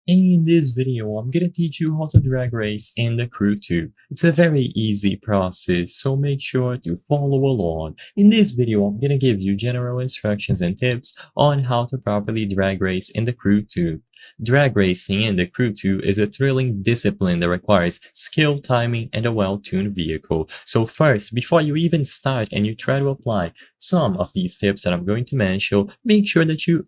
In this video, I'm gonna teach you how to drag race in the Crew 2. It's a very easy process, so make sure to follow along. In this video, I'm gonna give you general instructions and tips on how to properly drag race in the Crew 2. Drag racing in the Crew 2 is a thrilling discipline that requires skill, timing, and a well-tuned vehicle. So first, before you even start and you try to apply some of these tips that I'm going to mention, make sure that you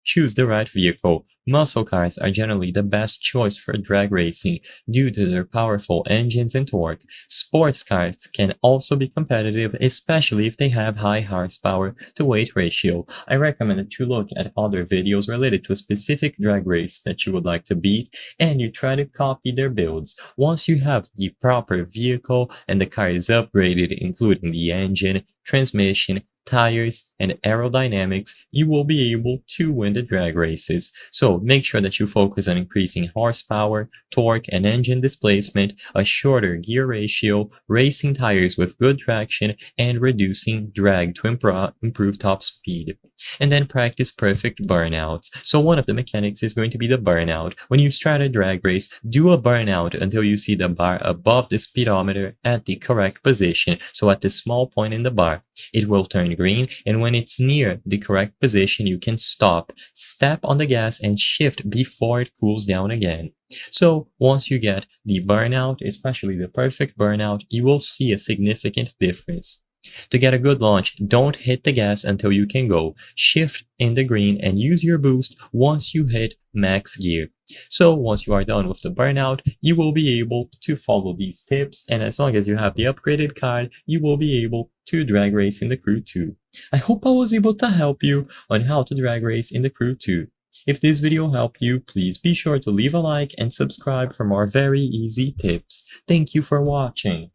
choose the right vehicle. Muscle cars are generally the best choice for drag racing due to their powerful engines and torque. Sports cars can also be competitive, especially if they have high horsepower to weight ratio. I recommend that you look at other videos related to a specific drag race that you would like to beat and you try to copy their builds. Once you have the proper vehicle and the car is upgraded, including the engine, transmission, tires, and aerodynamics, you will be able to win the drag races. So make sure that you focus on increasing horsepower, torque, and engine displacement, a shorter gear ratio, racing tires with good traction, and reducing drag to improve top speed. And then practice perfect burnouts. So one of the mechanics is going to be the burnout. When you start a drag race, do a burnout until you see the bar above the speedometer at the correct position. So at the small point in the bar, it will turn green, and when it's near the correct position, you can stop, step on the gas, and shift before it cools down again. So once you get the burnout, especially the perfect burnout, you will see a significant difference. To get a good launch, don't hit the gas until you can go. Shift in the green and use your boost once you hit max gear. So once you are done with the burnout, you will be able to follow these tips, and as long as you have the upgraded card, you will be able to drag race in the Crew 2. I hope I was able to help you on how to drag race in the Crew 2. If this video helped you, please be sure to leave a like and subscribe for more very easy tips. Thank you for watching.